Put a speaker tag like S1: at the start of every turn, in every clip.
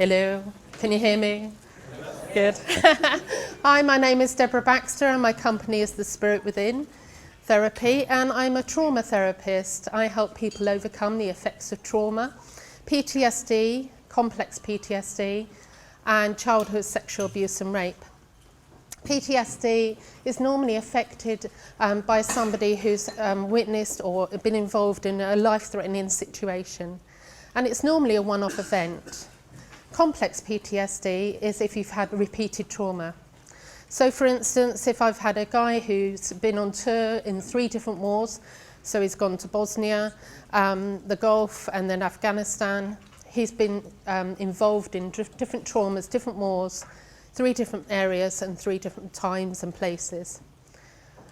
S1: Hello, can you hear me? Good. Hi, my name is Deborah Baxter and my company is the Spirit Within Therapy, and I'm a trauma therapist. I help people overcome the effects of trauma, PTSD, complex PTSD, and childhood sexual abuse and rape. PTSD is normally affected by somebody who's witnessed or been involved in a life-threatening situation, and it's normally a one-off event. Complex PTSD is if you've had repeated trauma. So for instance, if I've had a guy who's been on tour in 3 different wars, so he's gone to Bosnia, the Gulf, and then Afghanistan. He's been involved in different traumas, different wars, 3 different areas and 3 different times and places.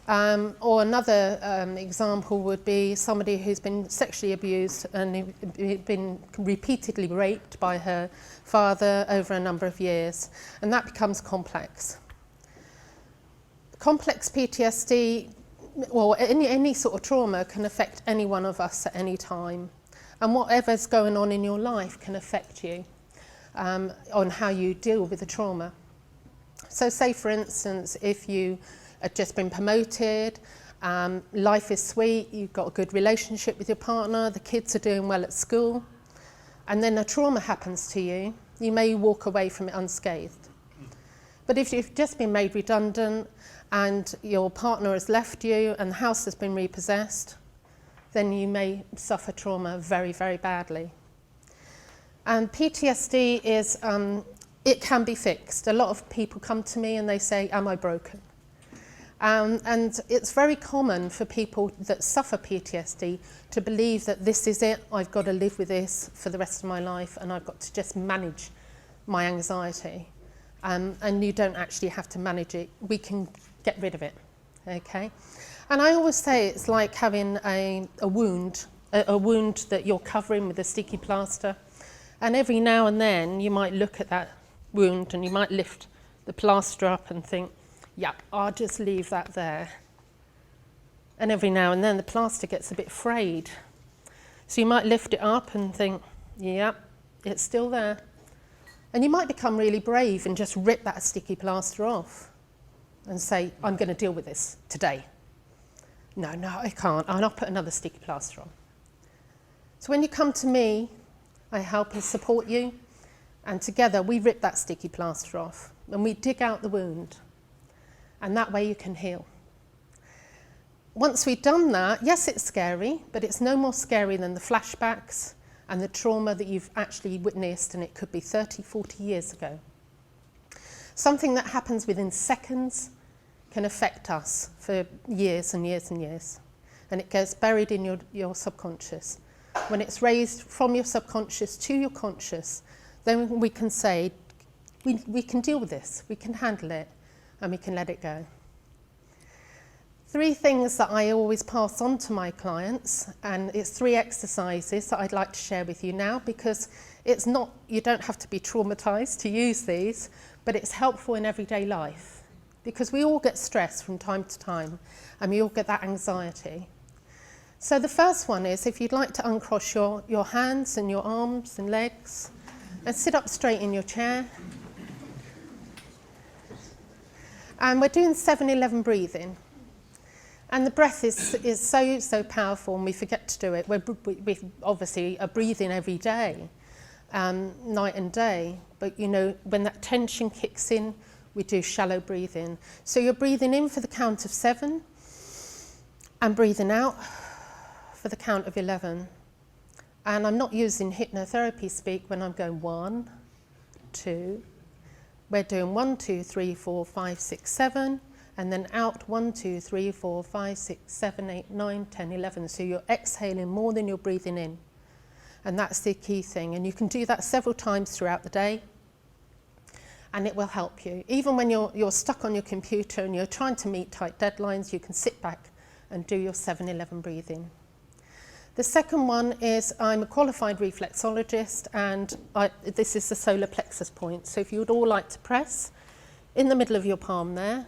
S1: Or another example would be somebody who's been sexually abused and been repeatedly raped by her father over a number of years, and that becomes complex. Complex PTSD, or any sort of trauma, can affect any one of us at any time, and whatever's going on in your life can affect you on how you deal with the trauma. So say for instance, if you had just been promoted, life is sweet, you've got a good relationship with your partner, the kids are doing well at school, and then a trauma happens to you, you may walk away from it unscathed. But if you've just been made redundant and your partner has left you and the house has been repossessed, then you may suffer trauma very, very badly. And PTSD is, it can be fixed. A lot of people come to me and they say, am I broken? And it's very common for people that suffer PTSD to believe that this is it, I've got to live with this for the rest of my life and I've got to just manage my anxiety. And you don't actually have to manage it, we can get rid of it, okay? And I always say it's like having a wound that you're covering with a sticky plaster, and every now and then you might look at that wound and you might lift the plaster up and think, yep, I'll just leave that there. And every now and then the plaster gets a bit frayed. So you might lift it up and think, yep, it's still there. And you might become really brave and just rip that sticky plaster off and say, I'm going to deal with this today. No, I can't. I'll put another sticky plaster on. So when you come to me, I help and support you, and together we rip that sticky plaster off and we dig out the wound. And that way you can heal. Once we've done that, yes, it's scary, but it's no more scary than the flashbacks and the trauma that you've actually witnessed, and it could be 30, 40 years ago. Something that happens within seconds can affect us for years and years and years. And it gets buried in your subconscious. When it's raised from your subconscious to your conscious, then we can say, we can deal with this, we can handle it, and we can let it go. 3 things that I always pass on to my clients, and it's 3 exercises that I'd like to share with you now, because it's not, you don't have to be traumatized to use these, but it's helpful in everyday life, because we all get stress from time to time, and we all get that anxiety. So the first one is, if you'd like to uncross your hands and your arms and legs, and sit up straight in your chair. And we're doing 7-11 breathing. And the breath is so powerful, and we forget to do it. We obviously are breathing every day, night and day. But you know, when that tension kicks in, we do shallow breathing. So you're breathing in for the count of 7, and breathing out for the count of 11. And I'm not using hypnotherapy speak when I'm going 1, 2. We're doing 1, 2, 3, 4, 5, 6, 7, and then out 1, 2, 3, 4, 5, 6, 7, 8, 9, 10, 11. So you're exhaling more than you're breathing in. And that's the key thing. And you can do that several times throughout the day, and it will help you. Even when you're stuck on your computer and you're trying to meet tight deadlines, you can sit back and do your 7-11 breathing. The second one is, I'm a qualified reflexologist, and this is the solar plexus point. So if you would all like to press in the middle of your palm there,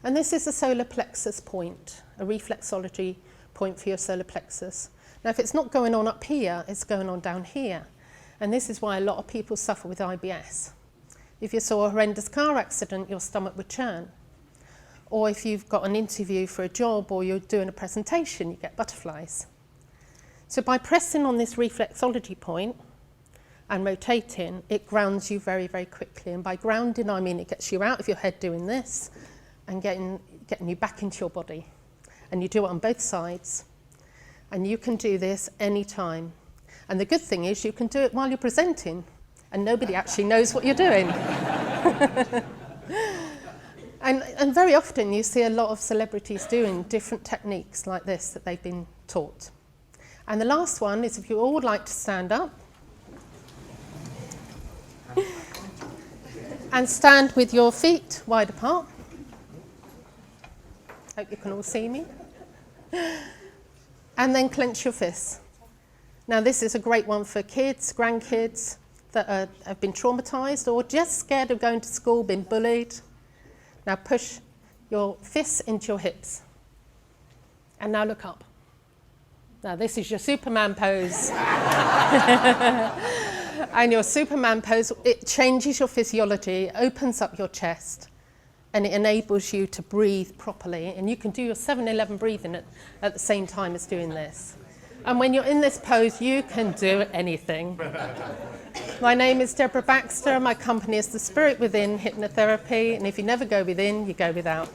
S1: and this is the solar plexus point, a reflexology point for your solar plexus. Now if it's not going on up here, it's going on down here. And this is why a lot of people suffer with IBS. If you saw a horrendous car accident, your stomach would churn. Or if you've got an interview for a job or you're doing a presentation, you get butterflies. So by pressing on this reflexology point and rotating, it grounds you very, very quickly. And by grounding, I mean it gets you out of your head doing this and getting you back into your body. And you do it on both sides. And you can do this anytime. And the good thing is you can do it while you're presenting and nobody actually knows what you're doing. And very often you see a lot of celebrities doing different techniques like this that they've been taught. And the last one is if you all would like to stand up and stand with your feet wide apart. Hope you can all see me. And then clench your fists. Now this is a great one for kids, grandkids that have been traumatized or just scared of going to school, been bullied. Now push your fists into your hips. And now look up. Now this is your Superman pose. And your Superman pose, it changes your physiology, opens up your chest, and it enables you to breathe properly. And you can do your 7-11 breathing at the same time as doing this. And when you're in this pose, you can do anything. My name is Deborah Baxter. My company is the Spirit Within Hypnotherapy. And if you never go within, you go without.